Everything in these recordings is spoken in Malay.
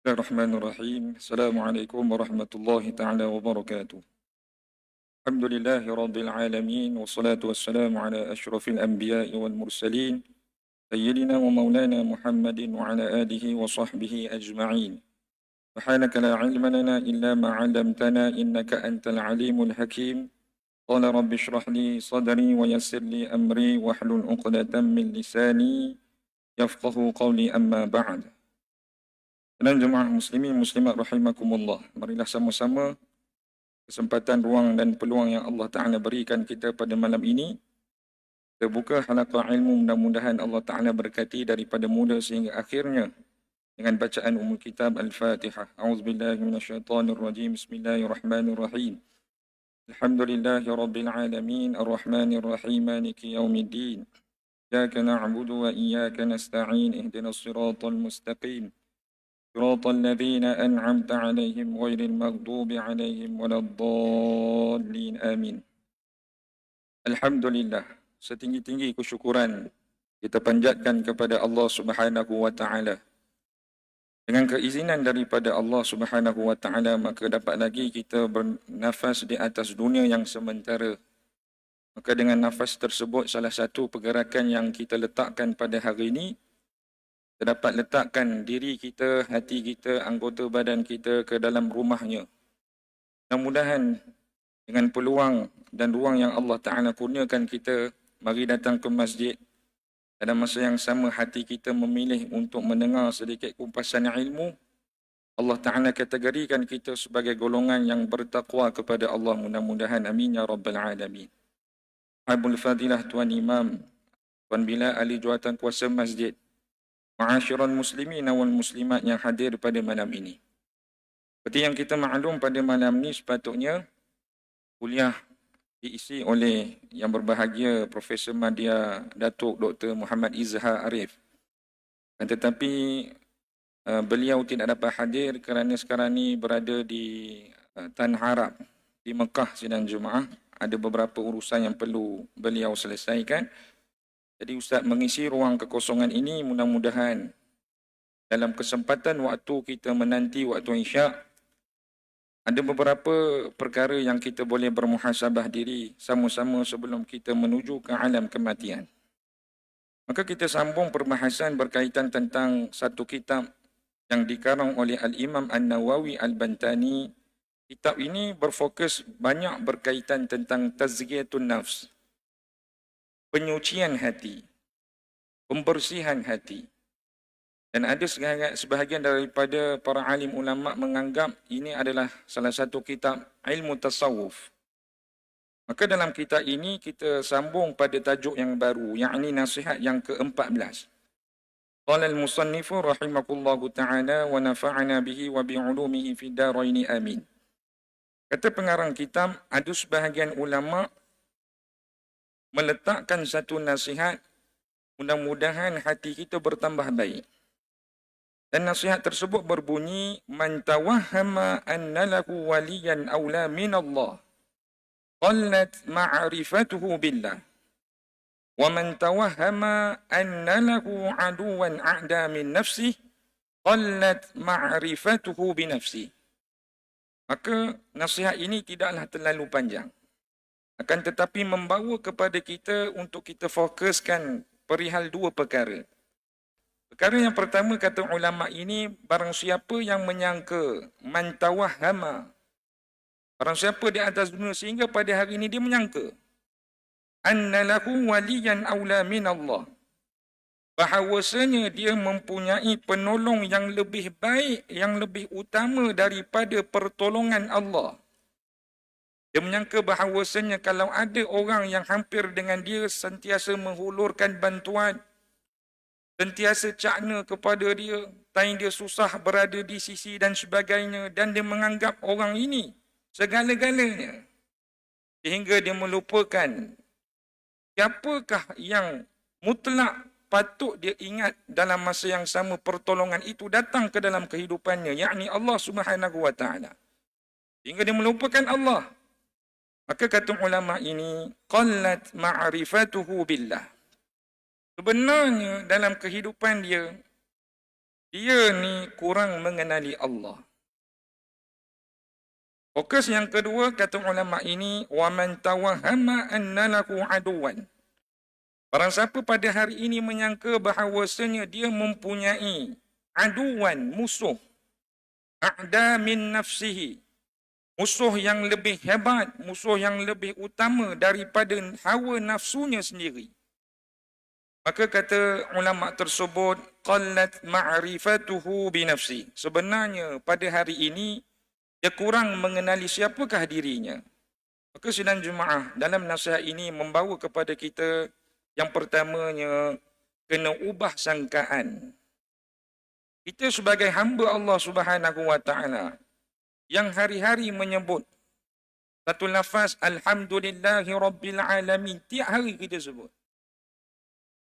Bismillahirrahmanirrahim. Assalamualaikum warahmatullahi taala wabarakatuh. Alhamdulillahi rabbil alamin wassalatu wassalamu ala asyrafil anbiya'i wal mursalin sayyidina wa maulana Muhammadin wa ala alihi wa sahbihi ajma'in. Subhanaka la ilma lana illa ma 'allamtana innaka antal alimul hakim. Qala rabbi shrah li sadri wa yassir li amri wahlul 'uqdatam min lisani yafqahu qawli amma ba'd. Dan jemaah muslimin muslimat rahimakumullah. Marilah sama-sama kesempatan, ruang dan peluang yang Allah Ta'ala berikan kita pada malam ini. Kita buka halaqah ilmu, mudah-mudahan Allah Ta'ala berkati daripada mula sehingga akhirnya dengan bacaan umul kitab Al-Fatihah. A'udzubillahi minasyaitanirrajim. Bismillahirrahmanirrahim. Alhamdulillahi rabbil alamin. Ar-Rahmanirrahim. Maliki yaumiddin. Iyyaka na'budu wa iyyaka nasta'in. Ihdinas siratal mustaqim. صراط الذين أنعمت عليهم غير المغضوب عليهم ولا الضالين آمين. Alhamdulillah, setinggi-tinggi kesyukuran kita panjatkan kepada Allah Subhanahu wa taala. Dengan keizinan daripada Allah Subhanahu wa taala, maka dapat lagi kita bernafas di atas dunia yang sementara. Maka dengan nafas tersebut, salah satu pergerakan yang kita letakkan pada hari ini, kita dapat letakkan diri kita, hati kita, anggota badan kita ke dalam rumahnya. Mudah-mudahan dengan peluang dan ruang yang Allah Ta'ala kurniakan kita, mari datang ke masjid. Dalam masa yang sama hati kita memilih untuk mendengar sedikit kumpasan ilmu. Allah Ta'ala kategorikan kita sebagai golongan yang bertakwa kepada Allah. Mudah-mudahan amin ya rabbal alamin. Habul Fadilah Tuan Imam, Tuan Bila ahli jawatan kuasa masjid, ma'asyiral muslimin wal muslimat yang hadir pada malam ini. Seperti yang kita maklum, pada malam ini sepatutnya kuliah diisi oleh yang berbahagia Profesor Madya Datuk Dr. Muhammad Izhar Arif. Tetapi beliau tidak dapat hadir kerana sekarang ini berada di Tanah Arab, di Mekah sidang Jumaat. Ada beberapa urusan yang perlu beliau selesaikan. Jadi Ustaz mengisi ruang kekosongan ini, mudah-mudahan dalam kesempatan waktu kita menanti waktu Isyak, ada beberapa perkara yang kita boleh bermuhasabah diri sama-sama sebelum kita menuju ke alam kematian. Maka kita sambung perbahasan berkaitan tentang satu kitab yang dikarang oleh Al-Imam An-Nawawi Al-Bantani. Kitab ini berfokus banyak berkaitan tentang tazkiyatun nafs, penyucian hati, pembersihan hati. Dan ada sebahagian daripada para alim ulama menganggap ini adalah salah satu kitab ilmu tasawuf. Maka dalam kitab ini kita sambung pada tajuk yang baru, yakni nasihat yang ke-14. Qala al-musannifu rahimakullahu ta'ala wa nafa'ana bihi wa bi'ulumihi fid daraini amin. Kata pengarang kitab, ada sebahagian ulama meletakkan satu nasihat, mudah-mudahan hati kita bertambah baik. Dan nasihat tersebut berbunyi, man tawahhama anna lahu waliyan awla min Allah, qallat ma'rifatuhu billah. Wa man tawahhama anna lahu aduwan a'da min nafsih, qallat ma'rifatuhu binafsih. Maka nasihat ini tidaklah terlalu panjang, akan tetapi membawa kepada kita untuk kita fokuskan perihal dua perkara. Perkara yang pertama, kata ulama ini, barang siapa yang menyangka, man tawahhama, barang siapa di atas dunia sehingga pada hari ini dia menyangka, anna lahu waliyan awla min Allah, bahawasanya dia mempunyai penolong yang lebih baik, yang lebih utama daripada pertolongan Allah. Dia menyangka bahawasanya kalau ada orang yang hampir dengan dia sentiasa menghulurkan bantuan, sentiasa cakna kepada dia, time dia susah berada di sisi dan sebagainya, dan dia menganggap orang ini segala-galanya, sehingga dia melupakan siapakah yang mutlak patut dia ingat dalam masa yang sama pertolongan itu datang ke dalam kehidupannya, yakni Allah Subhanahu wa taala. Sehingga dia melupakan Allah. Maka kata ulama ini, qallat ma'rifatuhu billah. Sebenarnya dalam kehidupan dia, dia ni kurang mengenali Allah. Fokus yang kedua, kata ulama ini, وَمَنْ تَوَهَمَ أَنَّ لَهُ عَدُوًا. Barang siapa pada hari ini menyangka bahawasanya dia mempunyai aduan, musuh, a'da min nafsihi, musuh yang lebih hebat, musuh yang lebih utama daripada hawa nafsunya sendiri. Maka kata ulama tersebut, qallat ma'rifatuhu binafsi. Sebenarnya pada hari ini dia kurang mengenali siapakah dirinya. Maka sidang Jumaah dalam nasihat ini membawa kepada kita yang pertamanya kena ubah sangkaan. Kita sebagai hamba Allah Subhanahu wa taala yang hari-hari menyebut satu lafaz alhamdulillahi rabbil alamin, tiap hari kita sebut.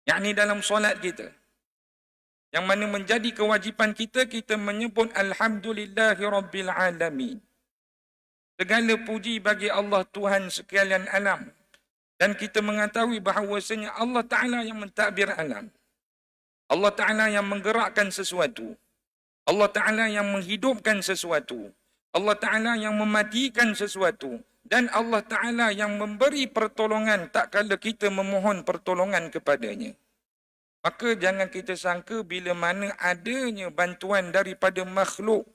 Yakni dalam solat kita, yang mana menjadi kewajipan kita, kita menyebut alhamdulillahi rabbil alamin. Segala puji bagi Allah Tuhan sekalian alam. Dan kita mengetahui bahawasanya Allah Ta'ala yang mentadbir alam. Allah Ta'ala yang menggerakkan sesuatu. Allah Ta'ala yang menghidupkan sesuatu. Allah Ta'ala yang mematikan sesuatu. Dan Allah Ta'ala yang memberi pertolongan tak kala kita memohon pertolongan kepadanya. Maka jangan kita sangka bila mana adanya bantuan daripada makhluk,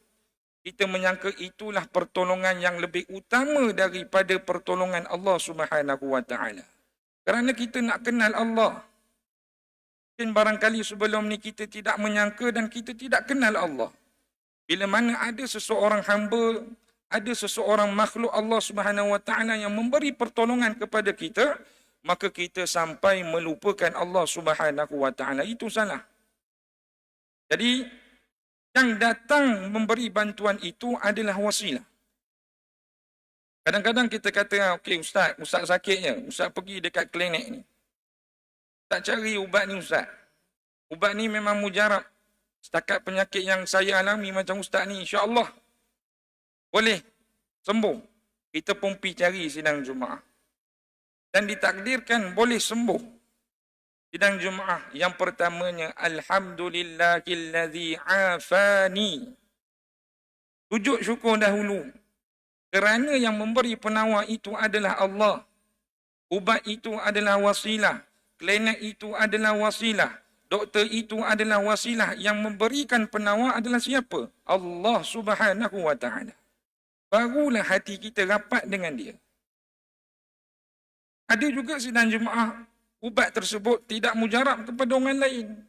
kita menyangka itulah pertolongan yang lebih utama daripada pertolongan Allah Subhanahu wa taala. Kerana kita nak kenal Allah. Mungkin barangkali sebelum ni kita tidak menyangka dan kita tidak kenal Allah. Bila mana ada seseorang hamba, ada seseorang makhluk Allah Subhanahu wa taala yang memberi pertolongan kepada kita, maka kita sampai melupakan Allah Subhanahu wa taala. Itu salah. Jadi yang datang memberi bantuan itu adalah wasilah. Kadang-kadang kita kata, okey ustaz sakitnya, ustaz pergi dekat klinik ni. Tak cari ubat ni ustaz. Ubat ni memang mujarab. Setakat penyakit yang saya alami macam ustaz ni, insya-Allah boleh sembuh. Kita pun pergi cari sidang Jumaah. Dan ditakdirkan boleh sembuh. Sidang Jumaah yang pertamanya, alhamdulillahillazi afani. Sujud syukur dahulu. Kerana yang memberi penawar itu adalah Allah. Ubat itu adalah wasilah. Klinik itu adalah wasilah. Doktor itu adalah wasilah. Yang memberikan penawar adalah siapa? Allah Subhanahu wa taala. Barulah hati kita rapat dengan dia. Ada juga sidang Jumaah, ubat tersebut tidak mujarab kepada orang lain.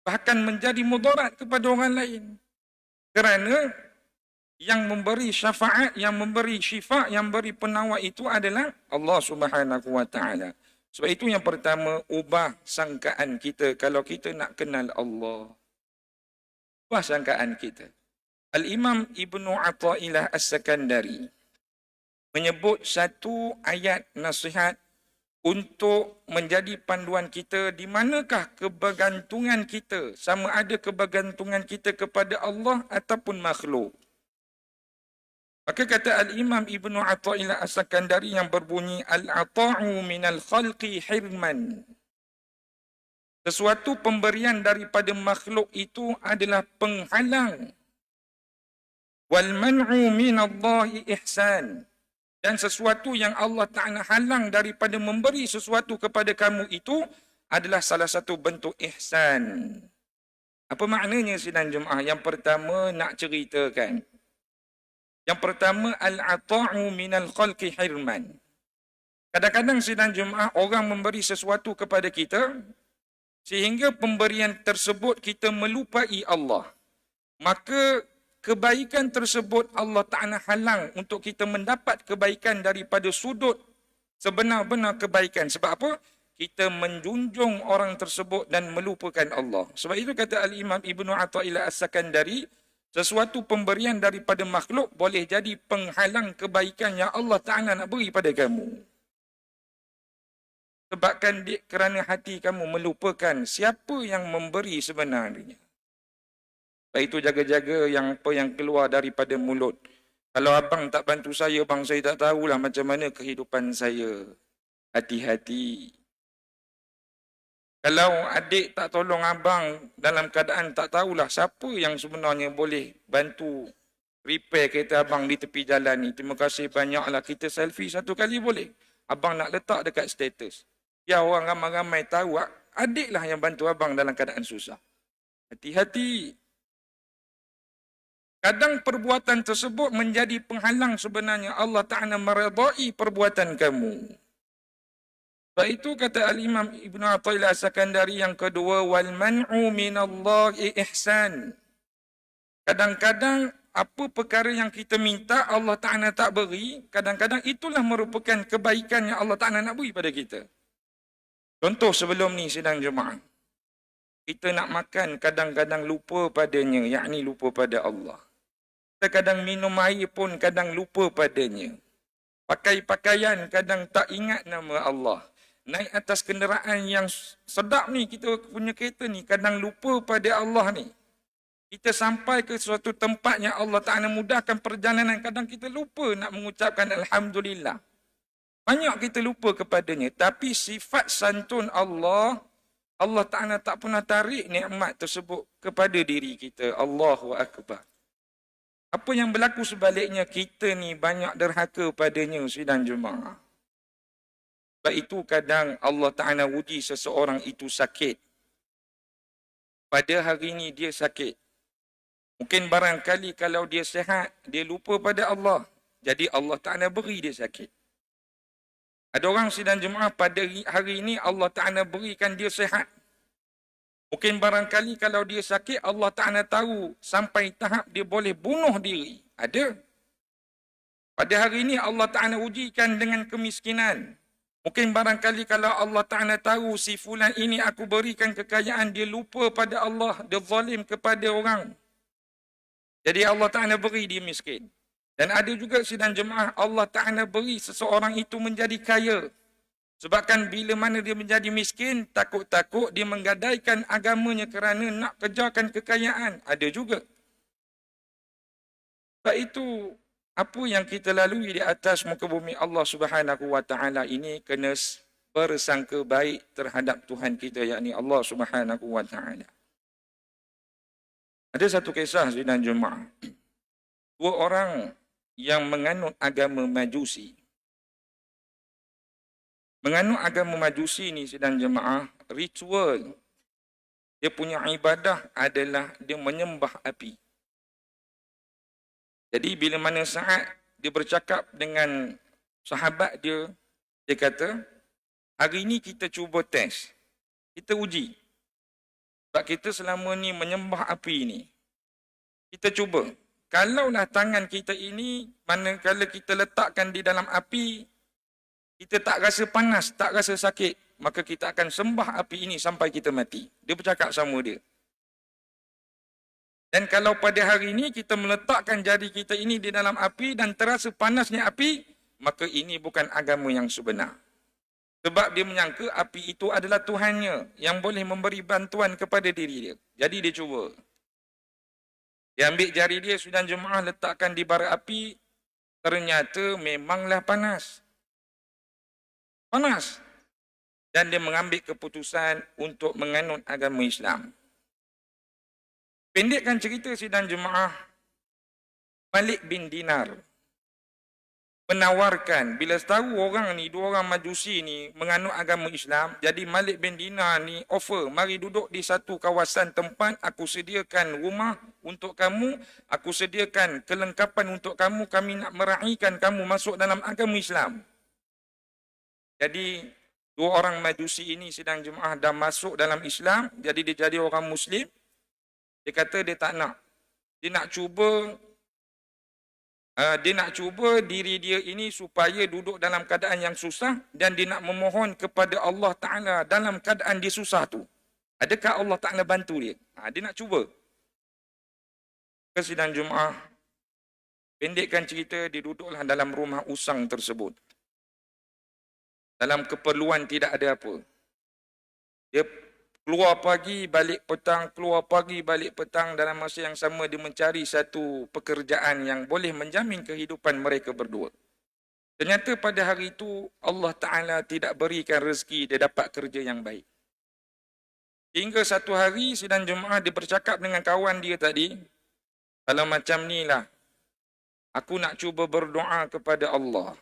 Bahkan menjadi mudarat kepada orang lain. Kerana yang memberi syafaat, yang memberi syifa, yang memberi penawar itu adalah Allah Subhanahu wa taala. Sebab itu yang pertama, ubah sangkaan kita kalau kita nak kenal Allah. Ubah sangkaan kita. Al-Imam Ibnu Athaillah As-Sakandari menyebut satu ayat nasihat untuk menjadi panduan kita di manakah kebergantungan kita, sama ada kebergantungan kita kepada Allah ataupun makhluk. Maka kata Al-Imam Ibnu Athaillah As-Sakandari yang berbunyi, Al-ata'u minal khalqi hirman. Sesuatu pemberian daripada makhluk itu adalah penghalang. Wal man'u minallahi ihsan. Dan sesuatu yang Allah Ta'ala halang daripada memberi sesuatu kepada kamu itu adalah salah satu bentuk ihsan. Apa maknanya sidang Jumaah? Yang pertama nak ceritakan. Yang pertama, al-ata'u minal khalqi hirman. Kadang-kadang sidang Jumaah orang memberi sesuatu kepada kita sehingga pemberian tersebut kita melupai Allah. Maka kebaikan tersebut Allah Ta'ala halang untuk kita mendapat kebaikan daripada sudut sebenar-benar kebaikan. Sebab apa? Kita menjunjung orang tersebut dan melupakan Allah. Sebab itu kata Al-Imam Ibnu Athaillah As-Sakandari, sesuatu pemberian daripada makhluk boleh jadi penghalang kebaikan yang Allah Ta'ala nak beri pada kamu. Sebabkan kerana hati kamu melupakan siapa yang memberi sebenarnya. Sebab itu jaga-jaga yang apa yang keluar daripada mulut. Kalau abang tak bantu saya, bang, saya tak tahulah macam mana kehidupan saya. Hati-hati. Kalau adik tak tolong abang dalam keadaan tak tahulah siapa yang sebenarnya boleh bantu repair kereta abang di tepi jalan ni. Terima kasih banyaklah, kita selfie satu kali boleh. Abang nak letak dekat status. Ya, orang ramai-ramai tahu adiklah yang bantu abang dalam keadaan susah. Hati-hati. Kadang perbuatan tersebut menjadi penghalang sebenarnya Allah Ta'ala meredai perbuatan kamu. Sebab itu kata Al-Imam Ibn Athaillah As-Sakandari yang kedua, wal man'u minallahi ihsan. Kadang-kadang apa perkara yang kita minta Allah Ta'ala tak beri, kadang-kadang itulah merupakan kebaikan yang Allah Ta'ala nak beri pada kita. Contoh sebelum ni sidang jemaah. Kita nak makan kadang-kadang lupa padanya, yakni lupa pada Allah. Kita kadang minum air pun kadang lupa padanya. Pakai pakaian kadang tak ingat nama Allah. Naik atas kenderaan yang sedap ni, kita punya kereta ni, kadang lupa pada Allah ni. Kita sampai ke suatu tempat yang Allah Ta'ala mudahkan perjalanan, kadang kita lupa nak mengucapkan Alhamdulillah. Banyak kita lupa kepadanya. Tapi sifat santun Allah, Allah Ta'ala tak pernah tarik nikmat tersebut kepada diri kita. Allahu Akbar. Apa yang berlaku sebaliknya, kita ni banyak derhaka padanya sidang jemaah. Sebab itu kadang Allah Ta'ala uji seseorang itu sakit. Pada hari ini dia sakit. Mungkin barangkali kalau dia sihat, dia lupa pada Allah. Jadi Allah Ta'ala beri dia sakit. Ada orang sidang jemaah pada hari ini Allah Ta'ala berikan dia sihat. Mungkin barangkali kalau dia sakit, Allah Ta'ala tahu sampai tahap dia boleh bunuh diri. Ada. Pada hari ini Allah Ta'ala ujikan dengan kemiskinan. Mungkin barangkali kalau Allah Ta'ala tahu si fulan ini aku berikan kekayaan, dia lupa pada Allah, dia zalim kepada orang. Jadi Allah Ta'ala beri dia miskin. Dan ada juga sidang jemaah Allah Ta'ala beri seseorang itu menjadi kaya. Sebabkan bila mana dia menjadi miskin, takut-takut dia menggadaikan agamanya kerana nak kejarkan kekayaan. Ada juga. Sebab itu, apa yang kita lalui di atas muka bumi Allah Subhanahu wa Ta'ala ini kena bersangka baik terhadap Tuhan kita, yakni Allah Subhanahu wa Ta'ala. Ada satu kisah sidang jemaah. Dua orang yang menganut agama Majusi. Menganut agama Majusi ni sidang jemaah, ritual dia punya ibadah adalah dia menyembah api. Jadi bila mana saat dia bercakap dengan sahabat dia, dia kata, hari ini kita cuba test. Kita uji. Sebab kita selama ni menyembah api ni. Kita cuba. Kalaulah tangan kita ini, manakala kita letakkan di dalam api, kita tak rasa panas, tak rasa sakit, maka kita akan sembah api ini sampai kita mati. Dia bercakap sama dia. Dan kalau pada hari ini kita meletakkan jari kita ini di dalam api dan terasa panasnya api, maka ini bukan agama yang sebenar. Sebab dia menyangka api itu adalah Tuhannya yang boleh memberi bantuan kepada diri dia. Jadi dia cuba. Dia ambil jari dia, sidang jemaah, letakkan di bara api. Ternyata memanglah panas. Panas. Dan dia mengambil keputusan untuk menganut agama Islam. Pendekkan cerita sidang jemaah, Malik bin Dinar menawarkan, bila tahu orang ni, dua orang Majusi ni menganut agama Islam, jadi Malik bin Dinar ni offer, mari duduk di satu kawasan tempat, aku sediakan rumah untuk kamu, aku sediakan kelengkapan untuk kamu, kami nak meraihkan kamu masuk dalam agama Islam. Jadi dua orang Majusi ini sidang jemaah dah masuk dalam Islam, jadi dia jadi orang Muslim. Dia kata dia tak nak. Dia nak cuba diri dia ini supaya duduk dalam keadaan yang susah dan dia nak memohon kepada Allah Ta'ala dalam keadaan dia susah tu. Adakah Allah Ta'ala bantu dia? Dia nak cuba. Sidang jemaah, pendekkan cerita, dia duduklah dalam rumah usang tersebut. Dalam keperluan tidak ada apa. Dia keluar pagi, balik petang, keluar pagi, balik petang. Dalam masa yang sama dia mencari satu pekerjaan yang boleh menjamin kehidupan mereka berdua. Ternyata pada hari itu Allah Ta'ala tidak berikan rezeki dia dapat kerja yang baik. Hingga satu hari sidang Jumaat dia bercakap dengan kawan dia tadi, kalau macam ni lah, aku nak cuba berdoa kepada Allah.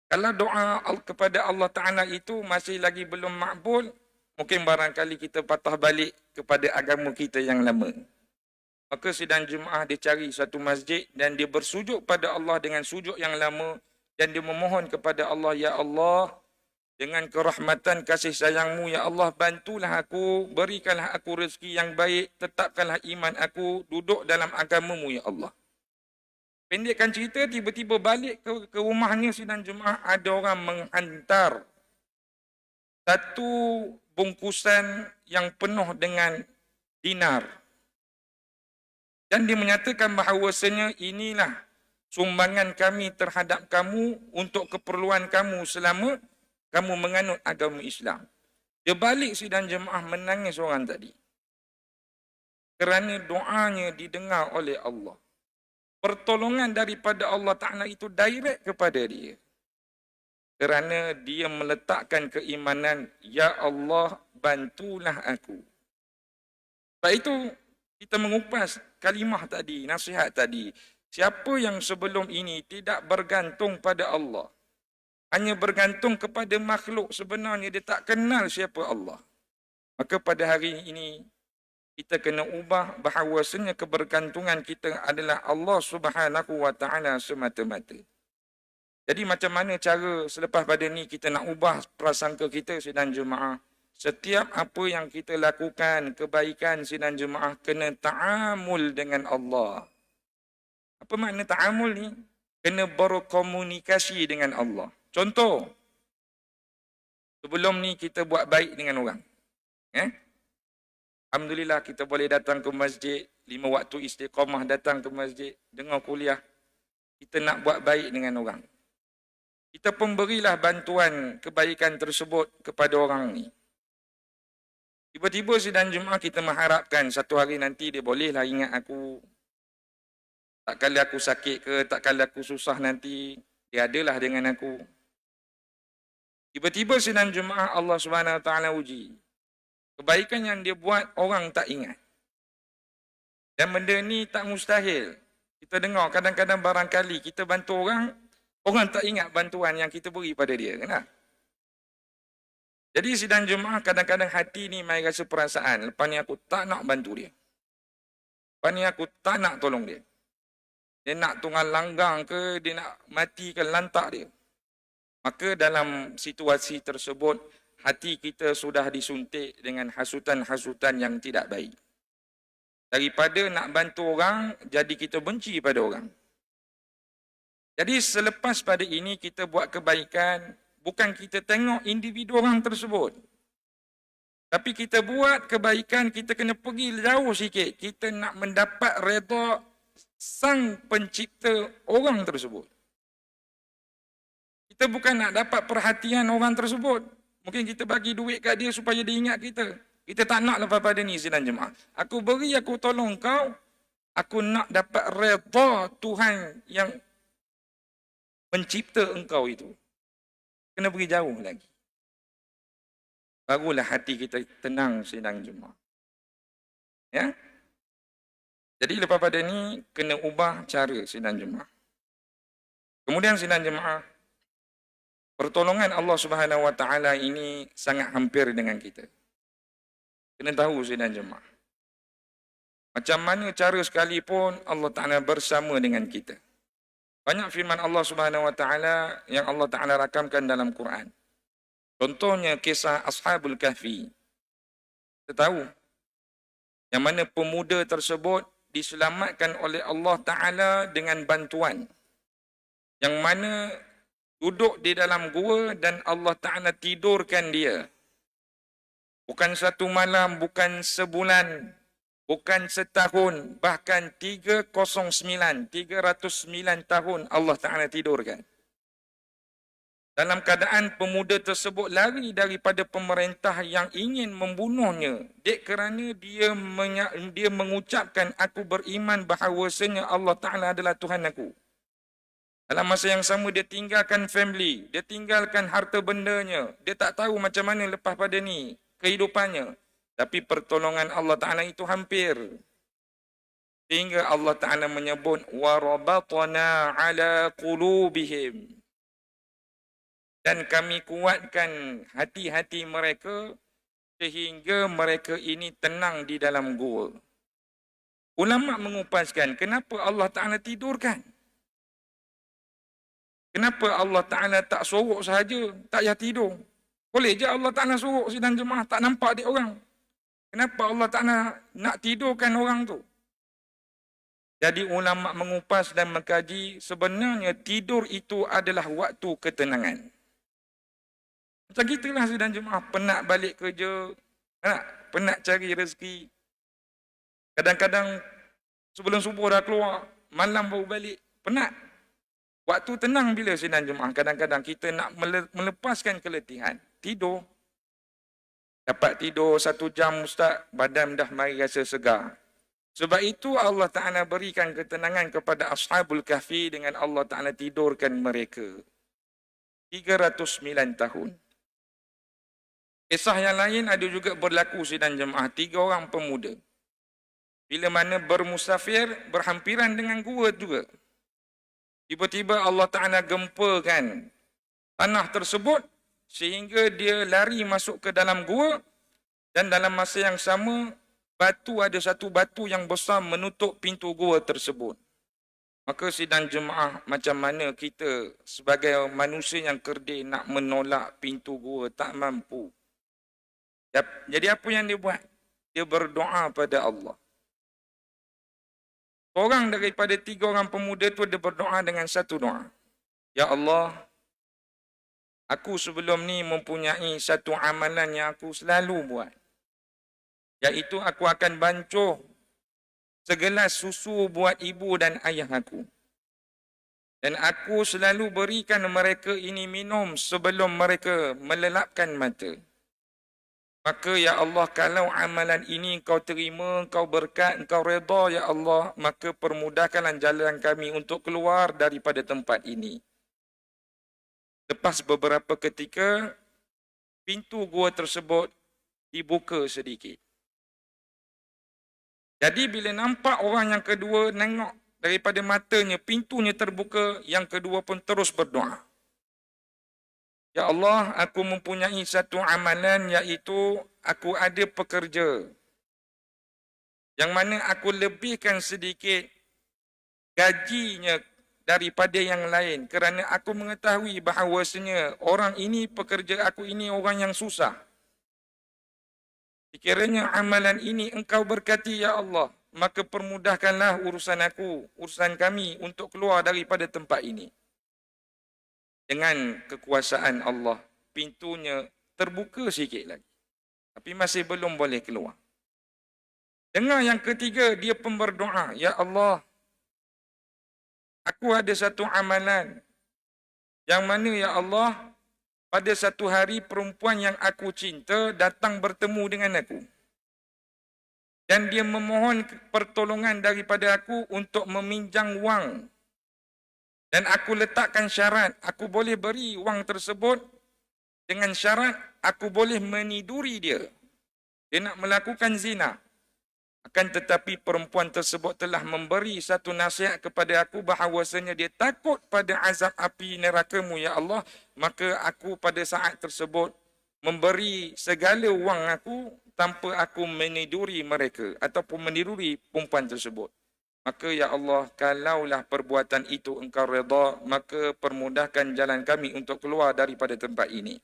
Kalau doa kepada Allah Ta'ala itu masih lagi belum makbul, mungkin barangkali kita patah balik kepada agama kita yang lama. Maka sidang Jumaat dia cari satu masjid dan dia bersujud pada Allah dengan sujud yang lama dan dia memohon kepada Allah, Ya Allah, dengan kerahmatan kasih sayangmu, Ya Allah, bantulah aku, berikanlah aku rezeki yang baik, tetapkanlah iman aku, duduk dalam agamamu, Ya Allah. Pendekkan cerita, tiba-tiba balik ke rumahnya sidang Jumaat, ada orang menghantar satu bungkusan yang penuh dengan dinar. Dan dia menyatakan bahawasanya inilah sumbangan kami terhadap kamu untuk keperluan kamu selama kamu menganut agama Islam. Dia balik sidang Jumaat menangis orang tadi. Kerana doanya didengar oleh Allah. Pertolongan daripada Allah Ta'ala itu direct kepada dia. Kerana dia meletakkan keimanan, Ya Allah, bantulah aku. Sebab itu, kita mengupas kalimah tadi, nasihat tadi. Siapa yang sebelum ini tidak bergantung pada Allah, hanya bergantung kepada makhluk, sebenarnya dia tak kenal siapa Allah. Maka pada hari ini, kita kena ubah bahawasanya kebergantungan kita adalah Allah Subhanahu wa Ta'ala semata-mata. Jadi macam mana cara selepas pada ni kita nak ubah prasangka kita sidang Jumaat? Setiap apa yang kita lakukan, kebaikan sidang Jumaat, kena ta'amul dengan Allah. Apa makna ta'amul ni? Kena berkomunikasi dengan Allah. Contoh, sebelum ni kita buat baik dengan orang. Alhamdulillah kita boleh datang ke masjid, 5 waktu istiqamah datang ke masjid, dengar kuliah. Kita nak buat baik dengan orang. Kita pun berilah bantuan kebaikan tersebut kepada orang ni. Tiba-tiba sidang Jumaat kita mengharapkan satu hari nanti dia bolehlah ingat aku. Tak kala aku sakit ke, tak kala aku susah nanti, dia adalah dengan aku. Tiba-tiba sidang Jumaat Allah Subhanahu Wa Taala uji. Kebaikan yang dia buat, orang tak ingat. Dan benda ni tak mustahil. Kita dengar kadang-kadang barangkali kita bantu orang, orang tak ingat bantuan yang kita beri pada dia. Kenapa? Jadi sidang Jumaat kadang-kadang hati ni main rasa perasaan. Lepas ni aku tak nak bantu dia. Lepas ni aku tak nak tolong dia. Dia nak tunggal langgang ke, dia nak mati ke lantak dia. Maka dalam situasi tersebut, hati kita sudah disuntik dengan hasutan-hasutan yang tidak baik. Daripada nak bantu orang, jadi kita benci pada orang. Jadi selepas pada ini kita buat kebaikan, bukan kita tengok individu orang tersebut. Tapi kita buat kebaikan, kita kena pergi jauh sikit. Kita nak mendapat redha sang pencipta orang tersebut. Kita bukan nak dapat perhatian orang tersebut. Mungkin kita bagi duit kat dia supaya dia ingat kita. Kita tak nak lepas pada ni sidang Jumaat. Aku beri, aku tolong kau. Aku nak dapat redha Tuhan yang mencipta engkau itu. Kena pergi jauh lagi. Barulah hati kita tenang sidang Jumaat. Ya? Jadi lepas pada ni, kena ubah cara sidang Jumaat. Kemudian sidang Jumaat, pertolongan Allah Subhanahu Wa Taala ini sangat hampir dengan kita. Kena tahu sidang Jumaat. Macam mana cara sekalipun Allah Ta'ala bersama dengan kita. Banyak firman Allah Subhanahu Wa Taala yang Allah Ta'ala rakamkan dalam Quran. Contohnya kisah Ashabul Kahfi. Kita tahu yang mana pemuda tersebut diselamatkan oleh Allah Ta'ala dengan bantuan. Yang mana duduk di dalam gua dan Allah Ta'ala tidurkan dia. Bukan satu malam, bukan sebulan, bukan setahun, bahkan 309 tahun Allah Ta'ala tidurkan. Dalam keadaan pemuda tersebut lari daripada pemerintah yang ingin membunuhnya. Dek kerana dia mengucapkan, aku beriman bahawasanya Allah Ta'ala adalah Tuhan aku. Dalam masa yang sama dia tinggalkan family, dia tinggalkan harta bendanya. Dia tak tahu macam mana lepas pada ni kehidupannya. Tapi pertolongan Allah Ta'ala itu hampir. Sehingga Allah Ta'ala menyebut, وَرَبَطْنَا عَلَى قُلُوبِهِمْ. Dan kami kuatkan hati-hati mereka sehingga mereka ini tenang di dalam gua. Ulama mengupaskan, kenapa Allah Ta'ala tidurkan? Kenapa Allah Ta'ala tak sorok sahaja, tak payah tidur? Boleh je Allah Ta'ala sorok sidang jemaah, tak nampak dia orang. Kenapa Allah Ta'ala nak tidurkan orang tu? Jadi ulama mengupas dan mengkaji, sebenarnya tidur itu adalah waktu ketenangan. Macam gitulah sidang jemaah, penat balik kerja, penat cari rezeki. Kadang-kadang sebelum subuh dah keluar, malam baru balik, penat. Waktu tenang bila sidang jemaah, kadang-kadang kita nak melepaskan keletihan. Tidur. Dapat tidur 1 jam ustaz, badan dah mari rasa segar. Sebab itu Allah Ta'ala berikan ketenangan kepada Ashabul Kahfi dengan Allah Ta'ala tidurkan mereka. 309 tahun. Kisah yang lain ada juga berlaku sidang jemaah. 3 orang pemuda. Bila mana bermusafir, berhampiran dengan gua juga. Tiba-tiba Allah Ta'ala gempakan tanah tersebut sehingga dia lari masuk ke dalam gua dan dalam masa yang sama ada satu batu yang besar menutup pintu gua tersebut. Maka sidang jemaah, macam mana kita sebagai manusia yang kerdil nak menolak pintu gua, tak mampu. Jadi apa yang dia buat? Dia berdoa pada Allah. Seorang daripada 3 orang pemuda tu dia berdoa dengan satu doa. Ya Allah, aku sebelum ni mempunyai satu amalan yang aku selalu buat. Iaitu aku akan bancuh segelas susu buat ibu dan ayah aku. Dan aku selalu berikan mereka ini minum sebelum mereka melelapkan mata. Maka ya Allah, kalau amalan ini kau terima, kau berkat, kau redha ya Allah, maka permudahkanlah jalan kami untuk keluar daripada tempat ini. Lepas beberapa ketika, pintu gua tersebut dibuka sedikit. Jadi bila nampak orang yang kedua, nengok daripada matanya, pintunya terbuka, yang kedua pun terus berdoa. Ya Allah, aku mempunyai satu amalan iaitu aku ada pekerja yang mana aku lebihkan sedikit gajinya daripada yang lain kerana aku mengetahui bahawasanya orang ini, pekerja aku ini orang yang susah. Sekiranya amalan ini engkau berkati ya Allah, maka permudahkanlah urusan aku, urusan kami untuk keluar daripada tempat ini. Dengan kekuasaan Allah, pintunya terbuka sikit lagi. Tapi masih belum boleh keluar. Dengar yang ketiga, dia pun berdoa, ya Allah, aku ada satu amalan yang mana ya Allah, pada satu hari perempuan yang aku cinta datang bertemu dengan aku. Dan dia memohon pertolongan daripada aku untuk meminjam wang. Dan aku letakkan syarat, aku boleh beri wang tersebut dengan syarat aku boleh meniduri dia. Dia nak melakukan zina. Akan tetapi perempuan tersebut telah memberi satu nasihat kepada aku bahawasanya dia takut pada azab api neraka-Mu ya Allah. Maka aku pada saat tersebut memberi segala wang aku tanpa aku meniduri mereka ataupun meniduri perempuan tersebut. Maka ya Allah, kalaulah perbuatan itu engkau redha, maka permudahkan jalan kami untuk keluar daripada tempat ini.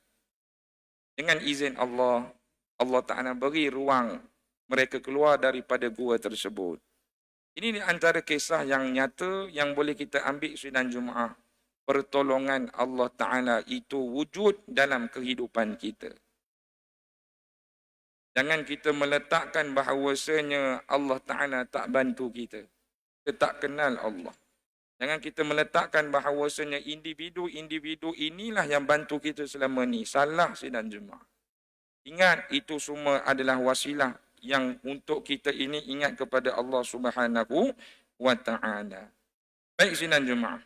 Dengan izin Allah, Allah Ta'ala beri ruang mereka keluar daripada gua tersebut. Ini di antara kisah yang nyata yang boleh kita ambil sidang Jumaat. Pertolongan Allah Ta'ala itu wujud dalam kehidupan kita. Jangan kita meletakkan bahawasanya Allah Ta'ala tak bantu kita. Kita tak kenal Allah. Jangan kita meletakkan bahawasanya individu-individu inilah yang bantu kita selama ni. Salah sidang jemaah. Ingat, itu semua adalah wasilah yang untuk kita ini ingat kepada Allah Subhanahu wa Ta'ala. Baik sidang jemaah.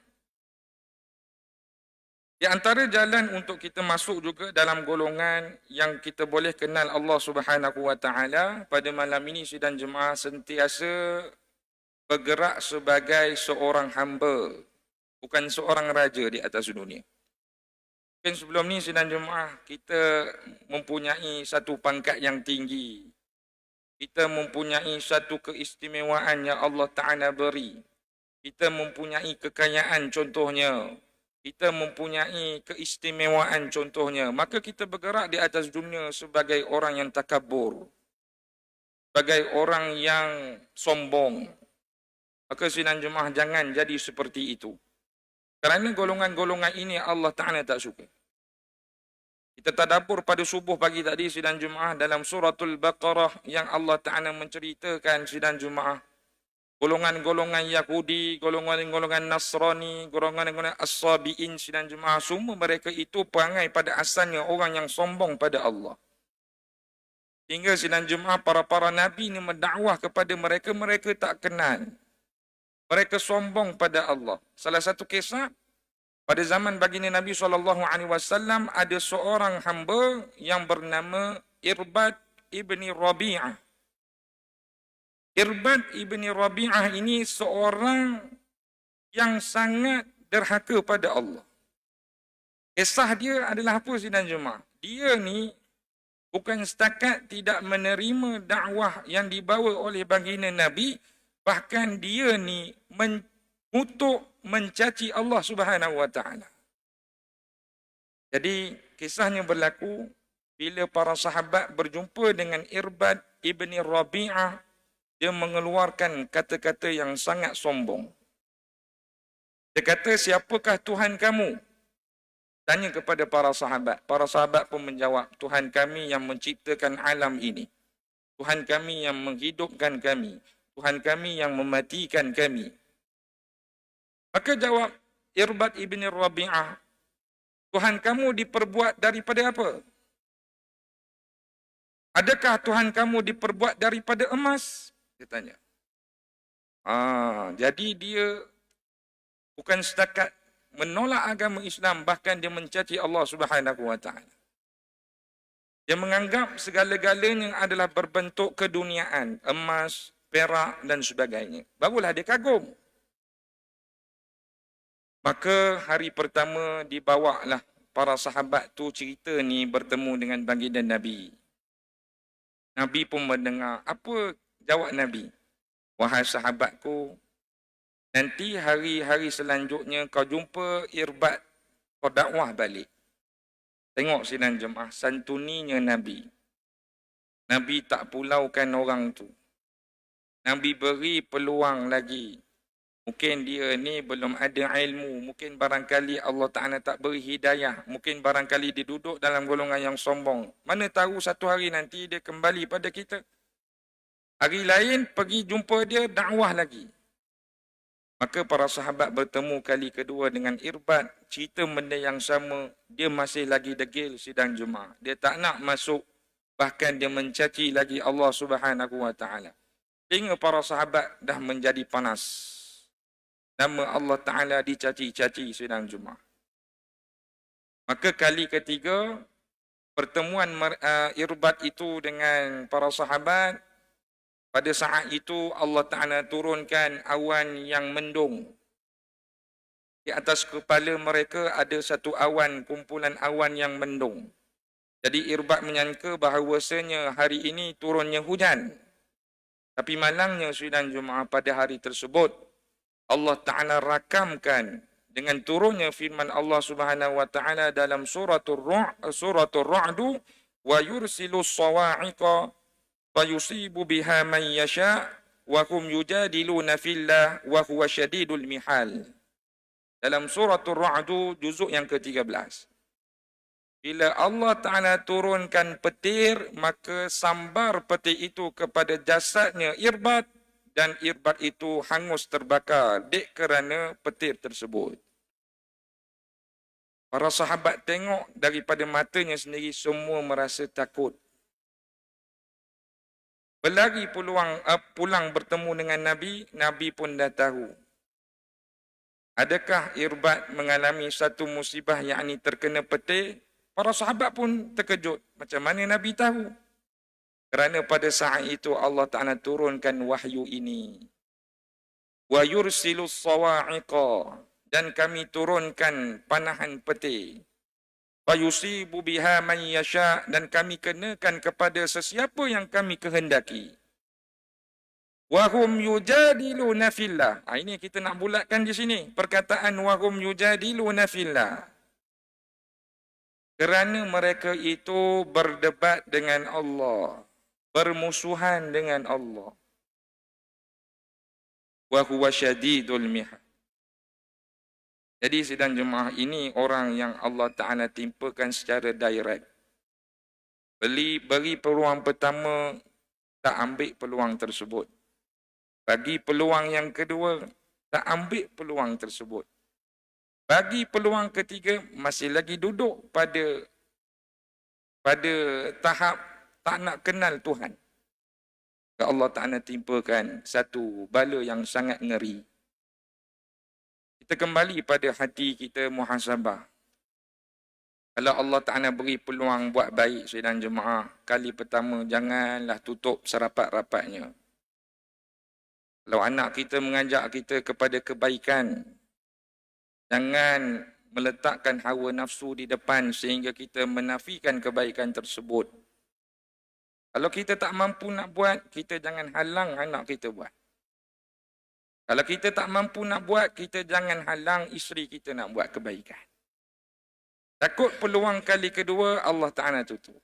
Di antara jalan untuk kita masuk juga dalam golongan yang kita boleh kenal Allah Subhanahu wa taala pada malam ini sidang jemaah sentiasa bergerak sebagai seorang hamba, bukan seorang raja di atas dunia. Mungkin sebelum ni sidang jemaah kita mempunyai satu pangkat yang tinggi. Kita mempunyai satu keistimewaan yang Allah Ta'ala beri. Kita mempunyai kekayaan contohnya. Kita mempunyai keistimewaan contohnya. Maka kita bergerak di atas dunia sebagai orang yang takabur. Sebagai orang yang sombong. Maka sidang jemaah jangan jadi seperti itu. Kerana golongan-golongan ini Allah Ta'ala tak suka. Kita tadabbur pada subuh pagi tadi sidang Jumaah dalam suratul Baqarah yang Allah Ta'ala menceritakan sidang Jumaah. Golongan-golongan Yahudi, golongan-golongan Nasrani, golongan-golongan As-Sabi'in sidang Jumaah. Semua mereka itu perangai pada asalnya orang yang sombong pada Allah. Hingga sidang Jumaah para Nabi ini mendakwah kepada mereka, mereka tak kenal. Mereka sombong pada Allah. Salah satu kisah, pada zaman baginda Nabi SAW ada seorang hamba yang bernama Irbad ibni Rabi'ah. Irbad ibni Rabi'ah ini seorang yang sangat derhaka pada Allah. Kisah dia adalah apa sidang jemaah? Dia ni bukan setakat tidak menerima dakwah yang dibawa oleh baginda Nabi, bahkan dia ni mengutuk, mencaci Allah Subhanahu wa taala. Jadi kisahnya berlaku bila para sahabat berjumpa dengan Irbad ibni Rabi'ah, dia mengeluarkan kata-kata yang sangat sombong. Dia kata, siapakah Tuhan kamu? Tanya kepada para sahabat. Para sahabat pun menjawab, Tuhan kami yang menciptakan alam ini. Tuhan kami yang menghidupkan kami. Tuhan kami yang mematikan kami. Maka jawab Irbad ibn Rabi'ah, Tuhan kamu diperbuat daripada apa? Adakah Tuhan kamu diperbuat daripada emas? Dia tanya. Jadi dia bukan setakat menolak agama Islam, bahkan dia mencaci Allah Subhanahu wa taala. Dia menganggap segala-galanya adalah berbentuk keduniaan, emas, perak dan sebagainya. Barulah dia kagum. Maka hari pertama dibawalah para sahabat tu cerita ni bertemu dengan baginda Nabi. Nabi pun mendengar. Apa jawab Nabi? Wahai sahabatku, nanti hari-hari selanjutnya kau jumpa Irbad, kau dakwah balik. Tengok sidang jemaah, santuninya Nabi. Nabi tak pulaukan orang tu. Nabi beri peluang lagi. Mungkin dia ni belum ada ilmu. Mungkin barangkali Allah Ta'ala tak beri hidayah. Mungkin barangkali dia duduk dalam golongan yang sombong. Mana tahu satu hari nanti dia kembali pada kita. Hari lain pergi jumpa dia, dakwah lagi. Maka para sahabat bertemu kali kedua dengan Irbad. Cerita benda yang sama. Dia masih lagi degil sidang Jumaah. Dia tak nak masuk. Bahkan dia mencaci lagi Allah Subhanahu wa taala. Hingga para sahabat dah menjadi panas. Nama Allah Ta'ala dicaci-caci sidang Jumaah. Maka kali ketiga, pertemuan Irbad itu dengan para sahabat, pada saat itu Allah Ta'ala turunkan awan yang mendung. Di atas kepala mereka ada satu awan, kumpulan awan yang mendung. Jadi Irbad menyangka bahawasanya hari ini turunnya hujan. Tapi malangnya sidang Jumaah pada hari tersebut, Allah Ta'ala rakamkan dengan turunnya firman Allah Subhanahu wa taala dalam suratul Ra'du, wa yursilu sawa'iqa fayusibu biha man yasha wa hum yujadiluna fillah wa huwa syadidul mihal. Dalam suratul Ra'du juzuk yang ke-13. Bila Allah Ta'ala turunkan petir, maka sambar petir itu kepada jasadnya Irbad, dan Irbad itu hangus terbakar dek kerana petir tersebut. Para sahabat tengok daripada matanya sendiri, semua merasa takut. Berlari pulang bertemu dengan Nabi, Nabi pun dah tahu. Adakah Irbad mengalami satu musibah yakni terkena petir? Para sahabat pun terkejut. Macam mana Nabi tahu? Kerana pada saat itu Allah Ta'ala turunkan wahyu ini. Wa yursilus sawa'iqa. Dan kami turunkan panahan petir. Fayusibu biha man yasha. Dan kami kenakan kepada sesiapa yang kami kehendaki. Wahum yujadiluna fillah. Ini kita nak bulatkan di sini. Perkataan wahum yujadiluna fillah. Kerana mereka itu berdebat dengan Allah. Bermusuhan dengan Allah. Wa huwa syadidul mihal. Jadi sidang jemaah ini orang yang Allah Ta'ala timpakan secara direct. Beri peluang pertama, tak ambil peluang tersebut. Bagi peluang yang kedua, tak ambil peluang tersebut. Bagi peluang ketiga, masih lagi duduk pada tahap tak nak kenal Tuhan. Allah Ta'ala timpakan satu bala yang sangat ngeri. Kita kembali pada hati kita muhasabah. Kalau Allah Ta'ala beri peluang buat baik sidang jemaah, kali pertama janganlah tutup serapat-rapatnya. Kalau anak kita mengajak kita kepada kebaikan, jangan meletakkan hawa nafsu di depan sehingga kita menafikan kebaikan tersebut. Kalau kita tak mampu nak buat, kita jangan halang anak kita buat. Kalau kita tak mampu nak buat, kita jangan halang isteri kita nak buat kebaikan. Takut peluang kali kedua, Allah Ta'ala tutup.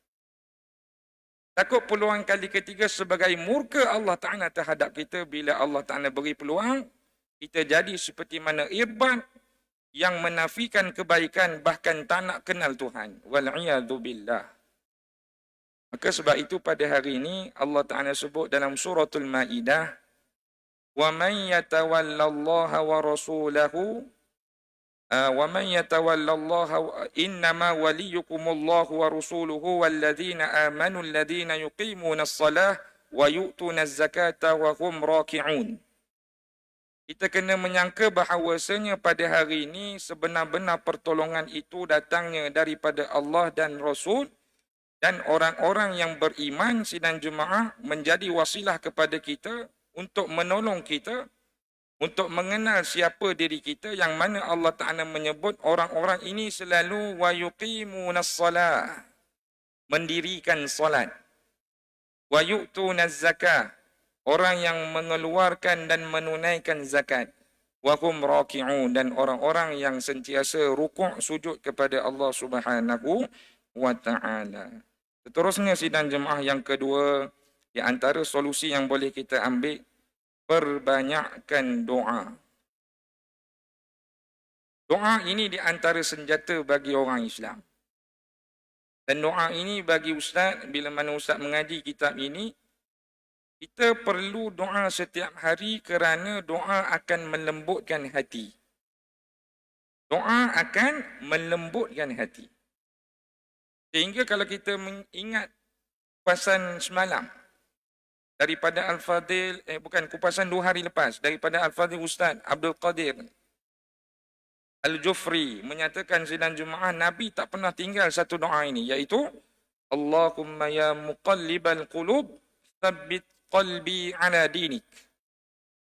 Takut peluang kali ketiga sebagai murka Allah Ta'ala terhadap kita bila Allah Ta'ala beri peluang, kita jadi seperti mana Irbad yang menafikan kebaikan bahkan tak nak kenal Tuhan. Wal'iyadhu billah. Maka sebab itu pada hari ini Allah Ta'ala sebut dalam suratul Ma'idah, وَمَنْ يَتَوَلَّ اللَّهَ وَرَسُولَهُ وَمَنْ يَتَوَلَّ اللَّهَ إِنَّمَا وَلِيُّكُمُ اللَّهُ وَرَسُولُهُ وَالَّذِينَ آمَنُوا الَّذِينَ يُقِيمُونَ الصَّلَاةَ وَيُؤْتُونَ الزَّكَاةَ وَهُمْ رَاكِعُونَ. Kita kena menyangka bahawasanya pada hari ini sebenar-benar pertolongan itu datangnya daripada Allah dan Rasul, dan orang-orang yang beriman sidang jemaah menjadi wasilah kepada kita untuk menolong kita, untuk mengenal siapa diri kita, yang mana Allah Ta'ala menyebut orang-orang ini selalu wa yuqimunas salah, mendirikan solat, wa yu'tunaz zakah, orang yang mengeluarkan dan menunaikan zakat, wa hum raki'un, dan orang-orang yang sentiasa rukuk sujud kepada Allah Subhanahu wa Ta'ala. Seterusnya sidang jemaah yang kedua, di antara solusi yang boleh kita ambil, perbanyakkan doa. Doa ini di antara senjata bagi orang Islam. Dan doa ini bagi Ustaz, bila mana Ustaz mengaji kitab ini, kita perlu doa setiap hari kerana doa akan melembutkan hati. Doa akan melembutkan hati. Sehingga kalau kita mengingat kupasan semalam, daripada Al-Fadhil, kupasan 2 hari lepas, daripada Al-Fadhil Ustaz Abdul Qadir Al-Jufri menyatakan sidang jemaah, Nabi tak pernah tinggal satu doa ini, iaitu Allahumma ya muqallibal qulub, thabbit qalbi ala dinik.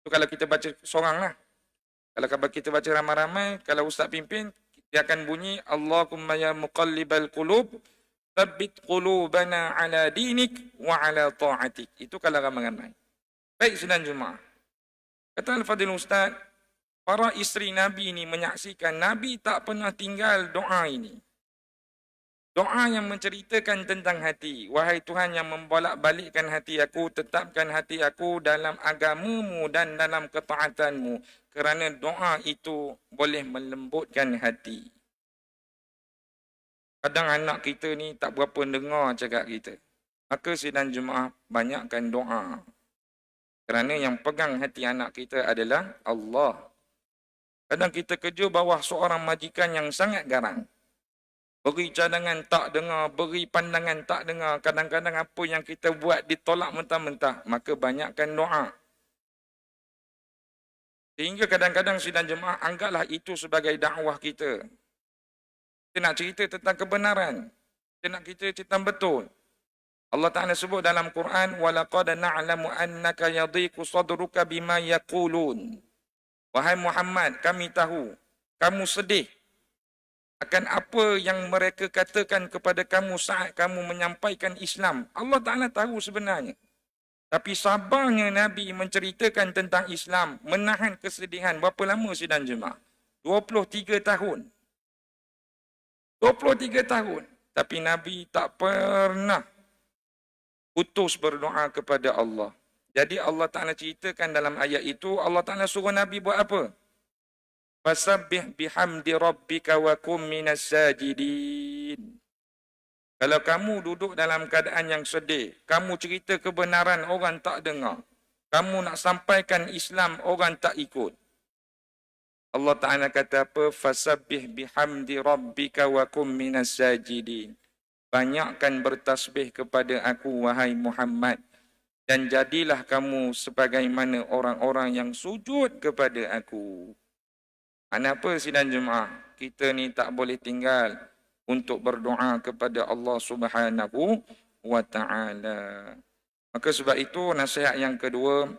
Itu kalau kita baca seorang lah. Kalau kita baca ramai-ramai, kalau Ustaz pimpin, dia akan bunyi Allahumma ya muqallibal qulub, thabbit qulubana ala dinik wa ala ta'atik. Itu kalau ramai-ramai. Baik sidang jemaah. Kata Al-Fadhil Ustaz, para isteri Nabi ini menyaksikan Nabi tak pernah tinggal doa ini. Doa yang menceritakan tentang hati. Wahai Tuhan yang membolak-balikkan hati aku, tetapkan hati aku dalam agamamu dan dalam ketaatanmu. Kerana doa itu boleh melembutkan hati. Kadang anak kita ni tak berapa dengar cakap kita. Maka sidang jemaah, banyakkan doa. Kerana yang pegang hati anak kita adalah Allah. Kadang kita kerja bawah seorang majikan yang sangat garang. Beri cadangan tak dengar, beri pandangan tak dengar. Kadang-kadang apa yang kita buat ditolak mentah-mentah. Maka banyakkan doa. Sehingga kadang-kadang sidang jemaah anggaplah itu sebagai dakwah kita. Kita nak cerita tentang kebenaran. Kita nak cerita tentang betul. Allah Ta'ala sebut dalam Quran, وَلَقَدْ نَعْلَمُ أَنَّكَ يَضِيقُ صَدْرُكَ بِمَا يَقُولُونَ. Wahai Muhammad, kami tahu kamu sedih akan apa yang mereka katakan kepada kamu saat kamu menyampaikan Islam. Allah Ta'ala tahu sebenarnya. Tapi sabarnya Nabi menceritakan tentang Islam, menahan kesedihan. Berapa lama sidang jemaah? 23 tahun. 23 tahun. Tapi Nabi tak pernah putus berdoa kepada Allah. Jadi Allah Ta'ala ceritakan dalam ayat itu, Allah Ta'ala suruh Nabi buat apa? Fasabbih bihamdi rabbika wa kum minas sajidin. Kalau kamu duduk dalam keadaan yang sedih, kamu cerita kebenaran, orang tak dengar. Kamu nak sampaikan Islam, orang tak ikut. Allah Ta'ala kata apa? Fasabbih bihamdi rabbika wa kum minas sajidin. Banyakkan bertasbih kepada aku, wahai Muhammad. Dan jadilah kamu sebagaimana orang-orang yang sujud kepada aku. Kenapa sidang jemaah? Kita ni tak boleh tinggal untuk berdoa kepada Allah Subhanahu wa Ta'ala. Maka sebab itu nasihat yang kedua,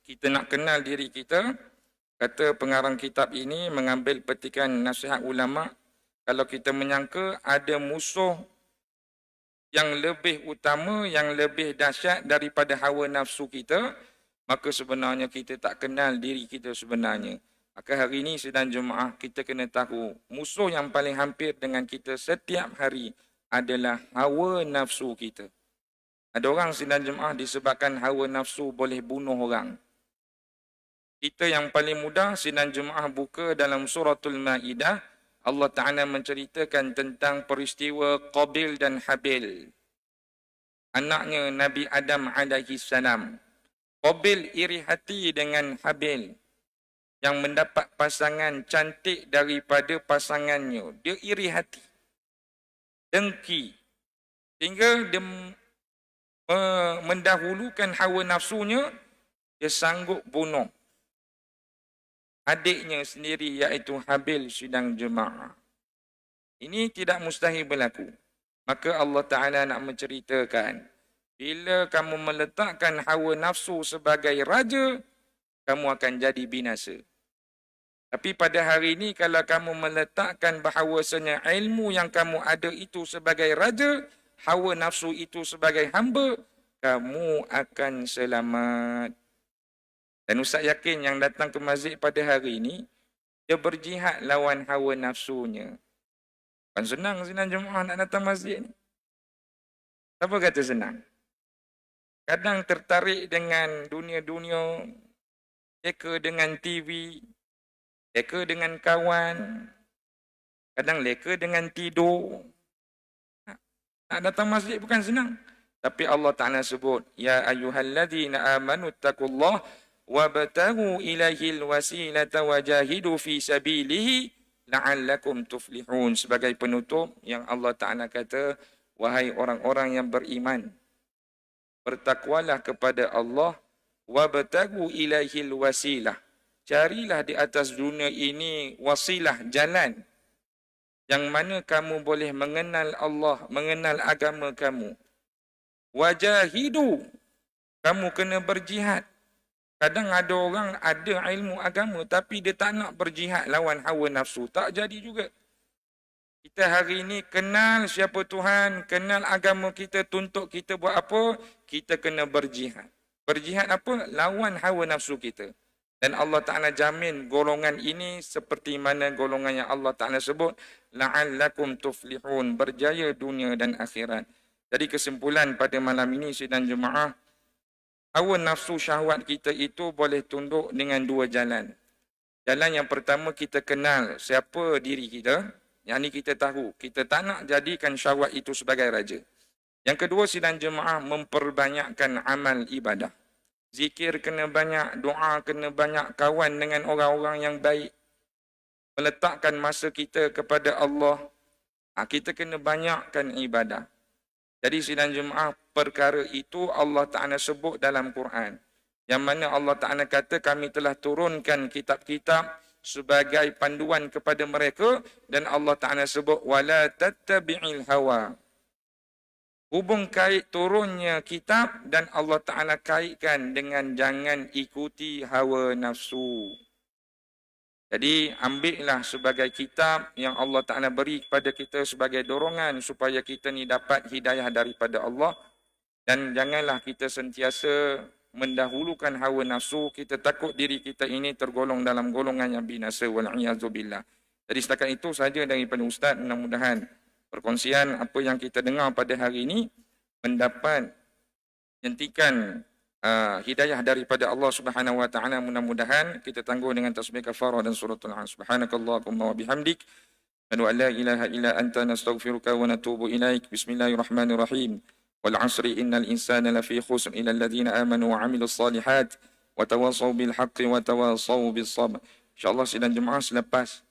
kita nak kenal diri kita. Kata pengarang kitab ini mengambil petikan nasihat ulama. Kalau kita menyangka ada musuh yang lebih utama, yang lebih dahsyat daripada hawa nafsu kita, maka sebenarnya kita tak kenal diri kita sebenarnya. Maka hari ini sidang jemaah kita kena tahu musuh yang paling hampir dengan kita setiap hari adalah hawa nafsu kita. Ada orang sidang jemaah disebabkan hawa nafsu boleh bunuh orang. Kita yang paling mudah sidang jemaah buka dalam suratul Maidah, Allah Ta'ala menceritakan tentang peristiwa Qabil dan Habil. Anaknya Nabi Adam alaihi salam. Qabil iri hati dengan Habil yang mendapat pasangan cantik daripada pasangannya. Dia iri hati. Dengki. Sehingga dia mendahulukan hawa nafsunya, dia sanggup bunuh adiknya sendiri iaitu Habil sidang jemaah. Ini tidak mustahil berlaku. Maka Allah Ta'ala nak menceritakan, bila kamu meletakkan hawa nafsu sebagai raja, kamu akan jadi binasa. Tapi pada hari ini, kalau kamu meletakkan bahawasanya ilmu yang kamu ada itu sebagai raja, hawa nafsu itu sebagai hamba, kamu akan selamat. Dan Ustaz yakin yang datang ke masjid pada hari ini, dia berjihad lawan hawa nafsunya. Kan senang sidang jemaah nak datang masjid ni. Siapa kata senang? Kadang tertarik dengan dunia-dunia, leka dengan TV, leka dengan kawan, kadang leka dengan tidur. Nak datang masjid bukan senang. Tapi Allah Ta'ala sebut, Ya ayyuhalladzina amanu attaqullah wabtaghu ilaihil wasilata wajahidu fi sabilihi la'allakum tuflihun. Sebagai penutup yang Allah Ta'ala kata, wahai orang-orang yang beriman, bertakwalah kepada Allah, wabtaghu ilaihil wasilah. Carilah di atas dunia ini wasilah, jalan yang mana kamu boleh mengenal Allah, mengenal agama kamu. Wajahidu, kamu kena berjihad. Kadang ada orang ada ilmu agama tapi dia tak nak berjihad lawan hawa nafsu. Tak jadi juga. Kita hari ini kenal siapa Tuhan, kenal agama kita, tuntut kita buat apa, kita kena berjihad. Berjihad apa? Lawan hawa nafsu kita. Dan Allah Ta'ala jamin golongan ini seperti mana golongan yang Allah Ta'ala sebut, la'allakum tuflihun, berjaya dunia dan akhirat. Jadi kesimpulan pada malam ini sidang jemaah, hawa nafsu syahwat kita itu boleh tunduk dengan dua jalan. Jalan yang pertama, kita kenal siapa diri kita. Yang ni kita tahu. Kita tak nak jadikan syahwat itu sebagai raja. Yang kedua, sidang jemaah memperbanyakkan amal ibadah. Zikir kena banyak, doa kena banyak, kawan dengan orang-orang yang baik. Meletakkan masa kita kepada Allah. Kita kena banyakkan ibadah. Jadi sidang jemaah, perkara itu Allah Ta'ala sebut dalam Quran. yang mana Allah Ta'ala kata kami telah turunkan kitab-kitab sebagai panduan kepada mereka, dan Allah Ta'ala sebut wala tattabi'il hawa. Hubung kait turunnya kitab dan Allah Ta'ala kaitkan dengan jangan ikuti hawa nafsu. Jadi ambillah sebagai kitab yang Allah Ta'ala beri kepada kita sebagai dorongan supaya kita ni dapat hidayah daripada Allah. Dan janganlah kita sentiasa mendahulukan hawa nafsu. Kita takut diri kita ini tergolong dalam golongan yang binasa. Wal'iyazubillah. Jadi setakat itu sahaja daripada Ustaz. Mudah-mudahan perkongsian apa yang kita dengar pada hari ini mendapat hentikan hidayah daripada Allah Subhanahu wa taala. Mudah-mudahan kita tangguh dengan tasbih kafarah dan suratul an. Subhanakallahumma wa bihamdik, asyhadu an la ilaha illa anta, nastaghfiruka wa natubu ilaik. Bismillahirrahmanirrahim. Wal 'asri innal insana lafi khusr illa alladhina amanu wa 'amilus salihat wa tawassaw bil haqqi wa tawassaw bis sabr. Insyaallah sidang jemaah selepas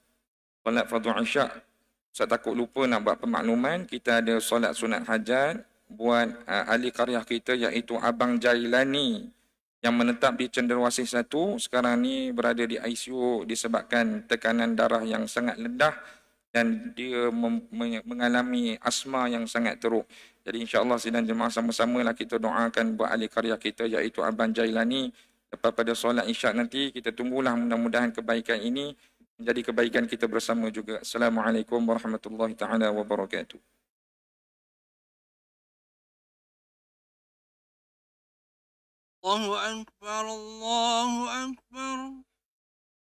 solat fardu isyak, saya takut lupa nak buat pemakluman, kita ada solat sunat hajat buat ahli qaryah kita iaitu Abang Jailani yang menetap di Cenderawasih 1. Sekarang ni berada di ICU disebabkan tekanan darah yang sangat rendah dan dia mengalami asma yang sangat teruk. Jadi insya-Allah sidang jemaah sama-samalah kita doakan buat ahli qaryah kita iaitu Abang Jailani. Lepas pada solat isyak nanti kita tunggulah, mudah-mudahan kebaikan ini menjadi kebaikan kita bersama juga. Assalamualaikum warahmatullahi taala wabarakatuh. Allahu Akbar, Allahu Akbar.